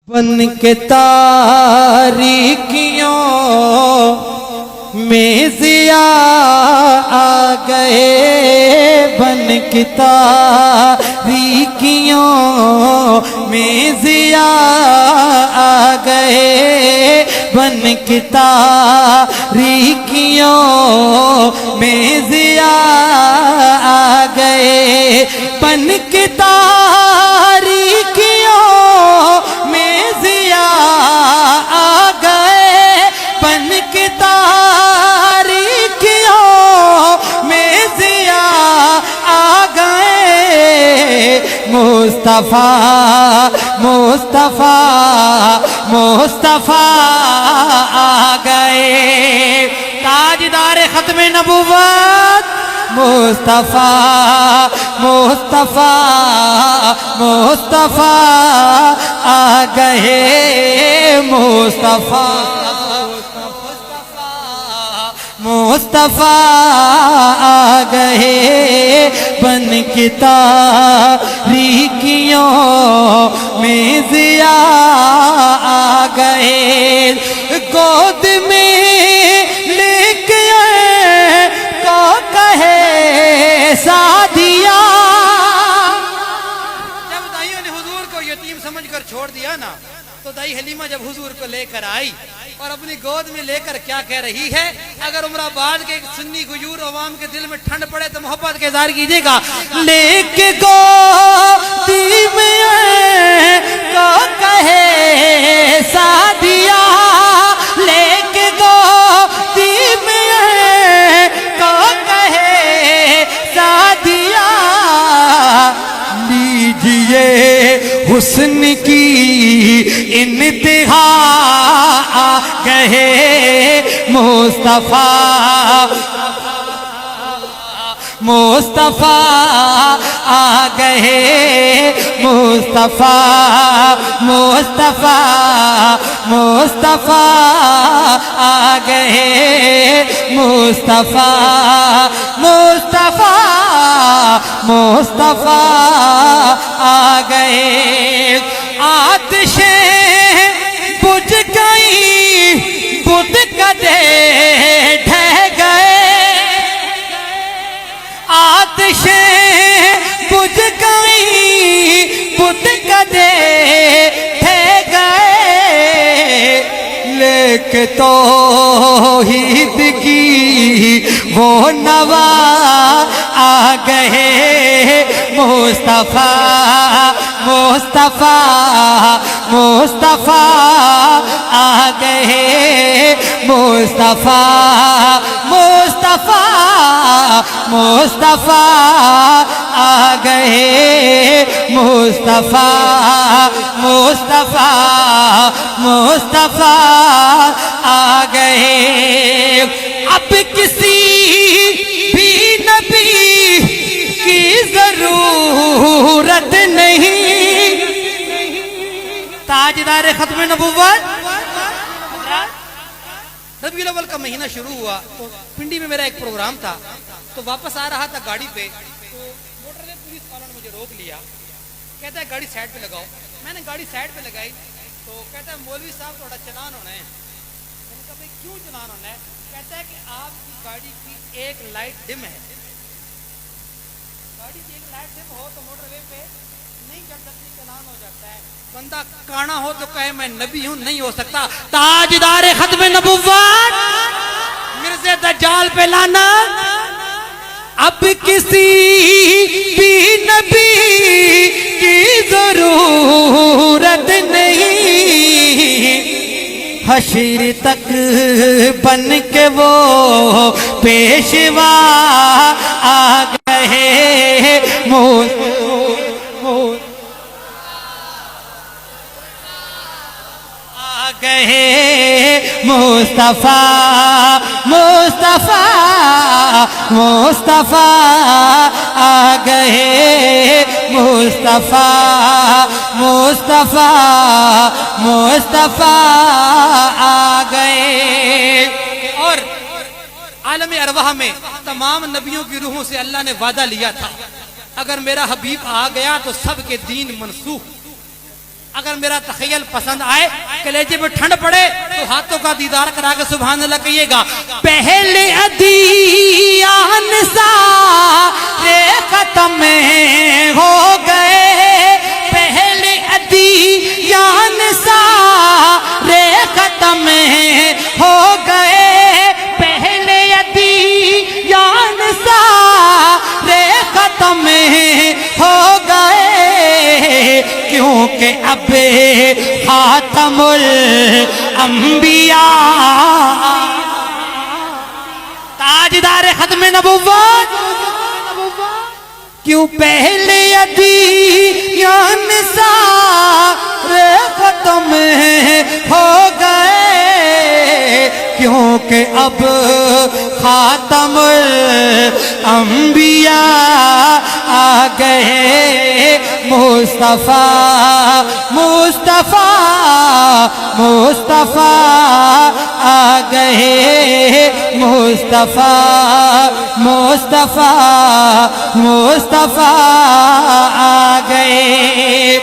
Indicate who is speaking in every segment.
Speaker 1: بن کے تاریکیوں میں ضیاء آ گئے، بن کے تاریکیوں میں ضیاء آ گئے، بن کے تاریکیوں میں ضیاء آ گئے، بن کے تاریکیوں میں ضیاء آ گئے، بن کے تاریکیوں میں ضیاء آ گئے، مصطفیٰ مصطفیٰ مصطفیٰ آ گئے، تاجدار ختم نبوت مصطفیٰ مصطفیٰ مصطفیٰ آ گئے، مصطفیٰ مصطفیٰ آ گئے، بن کے تاریکیوں میں ضیاء آ گئے، گود میں لے کے کو کہے سعدیہ۔
Speaker 2: جب دائیوں نے حضور کو یتیم سمجھ کر چھوڑ دیا نا، تو دائی حلیمہ جب حضور کو لے کر آئی اور اپنی گود میں لے کر کیا کہہ رہی ہے؟ اگر عمر آباد کے سنی غیور عوام کے دل میں ٹھنڈ پڑے تو محبت کے اظہار کیجیے گا۔
Speaker 1: لے کے گودی میں کو کہے سعدیہ، لے کے گودی میں کو کہے سعدیہ، لیجئے حسن کی انتہا آ گئے، مصطفیٰ مصطفیٰ آ گئے، مصطفیٰ مصطفیٰ مصطفیٰ آ گئے، مصطفیٰ مصطفیٰ مصطفیٰ آ گئے، آتشیں بجھ گئی بت کدے ڈھہ گئے، آتشیں بجھ گئی بت کدے ڈھہ گئے، لے کے توحید کی وہ نوا آ گئے، مصطفیٰ مصطفیٰ مصطفیٰ آ گئے، مصطفیٰ مصطفیٰ مصطفیٰ آ گئے، مصطفیٰ مصطفیٰ مصطفیٰ آ گئے، اب کسی بھی نبی کی ضرورت نہیں،
Speaker 2: تاجدار ختم نبوت۔ ربیع الاول کا مہینہ شروع ہوا تو پنڈی میں میرا ایک پروگرام تھا، تو واپس آ رہا تھا گاڑی پہ، تو موٹر نے پولیس والوں نے مجھے روک لیا، کہتا ہے گاڑی سائڈ پہ لگاؤ۔ میں نے گاڑی سائڈ پہ لگائی تو کہتا ہے مولوی صاحب تھوڑا چلان ہونا ہے۔ میں نے کہا بھائی کیوں چلان ہونا ہے؟ کہتا ہے کہ آپ کی گاڑی کی ایک لائٹ ڈم ہے، گاڑی کی ایک لائٹ ڈم ہو تو موٹر وے پہ نہیں چل سکتی، چلان ہو جاتا ہے۔ بندہ کانا ہو تو کہے میں نبی ہوں، نہیں ہو سکتا۔
Speaker 1: تاجدار ختم نبوت
Speaker 2: مرزا دجال پہ لانا۔
Speaker 1: اب کسی بھی نبی کی ضرورت نہیں، حشر تک بن کے وہ پیشوا آ گئے، گئے، مصطفیٰ مصطفیٰ مصطفیٰ آ گئے، مصطفیٰ مصطفیٰ مصطفیٰ آ گئے۔
Speaker 2: اور عالم ارواح میں تمام نبیوں کی روحوں سے اللہ نے وعدہ لیا تھا، اگر میرا حبیب آ گیا تو سب کے دین منسوخ، اگر میرا تخیل پسند آئے کلیجے پہ ٹھنڈ پڑے تو ہاتھوں کا دیدار کرا کے سبحان اللہ کہیے گا.
Speaker 1: پہلے ادیان سارے ختم ہو گئے، پہلے ادیان سارے ختم ہو گئے، پہلے ادیان سارے ختم ہو گئے، کیونکہ اب خاتم الانبیاء تاجدار ختم نبوت، کیوں پہلے ادیان سارے ختم ہو گئے، کیونکہ اب خاتم الانبیاء آ گئے. مصطفیٰ مصطفیٰ مصطفیٰ آ گئے، مصطفیٰ مصطفیٰ مصطفیٰ آ گئے.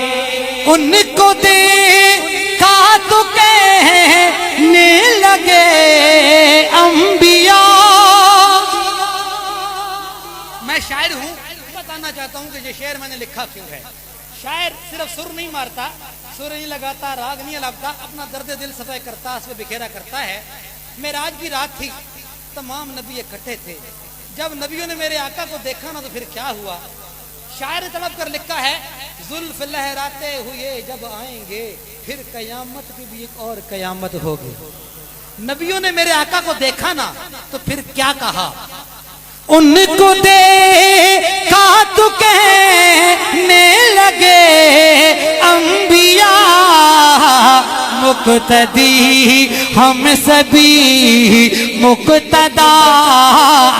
Speaker 1: ان کو دیکھا تو کہنے لگے انبیاء.
Speaker 2: میں شاعر ہوں، بتانا چاہتا ہوں کہ یہ شعر میں نے لکھا کیوں ہے. شاعر صرف سر نہیں مارتا، سر نہیں لگاتا، راگ نہیں الاپتا، اپنا درد دل صفحہ کرتا، اس میں بکھیرا کرتا ہے. معراج کی رات تھی، تمام نبی اکٹھے تھے. جب نبیوں نے میرے آقا کو دیکھا نا تو پھر کیا ہوا. شاعر تڑپ کر لکھا ہے، زلف لہراتے ہوئے جب آئیں گے پھر قیامت کی بھی ایک اور قیامت ہوگی. نبیوں نے میرے آقا کو دیکھا نا تو پھر کیا کہا.
Speaker 1: ان کو دیکھا تو کہنے لگے انبیاء، مقتدی ہم سبھی مقتدا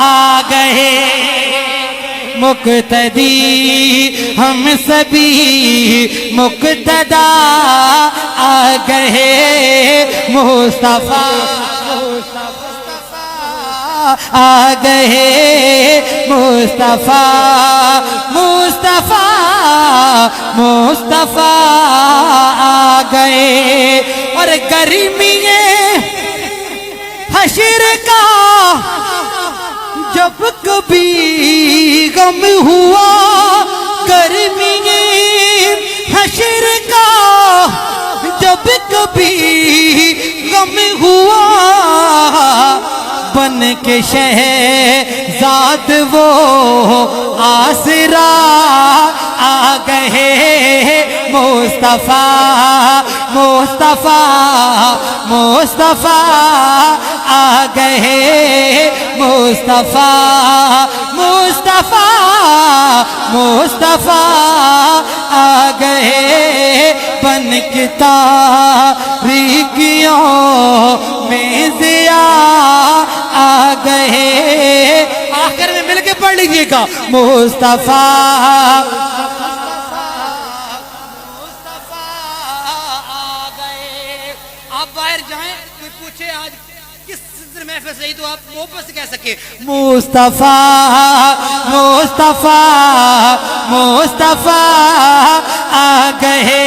Speaker 1: آ گئے، مقتدی ہم سبھی مقتدا آ گئے. مصطفیٰ آ گئے، مصطفیٰ مصطفیٰ مصطفیٰ آ گئے. اور گرمی حشر کا جب کبھی غم ہوا، گرمی حشر کا جب کبھی غم ہوا، بن کے شہزاد وہ آسرا آ گئے. مصطفیٰ مصطفیٰ مصطفیٰ آ گئے، مصطفیٰ مصطفیٰ مصطفیٰ آ گئے. بن کے تاریکیوں میں ضیاء آ گئے.
Speaker 2: آخر میں مل کے پڑھ لیجیے گا،
Speaker 1: مصطفیٰ
Speaker 2: آ گئے. آپ باہر جائیں، کوئی پوچھے آج کس محفل سے ہی تو آپ محبت سے کہہ سکے
Speaker 1: مصطفیٰ مصطفیٰ مصطفیٰ آ گئے.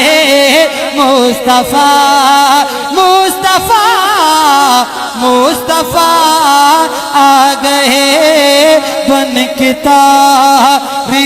Speaker 1: مصطفیٰ مصطفیٰ مصطفیٰ آ گئے. بن کے تاریکیوں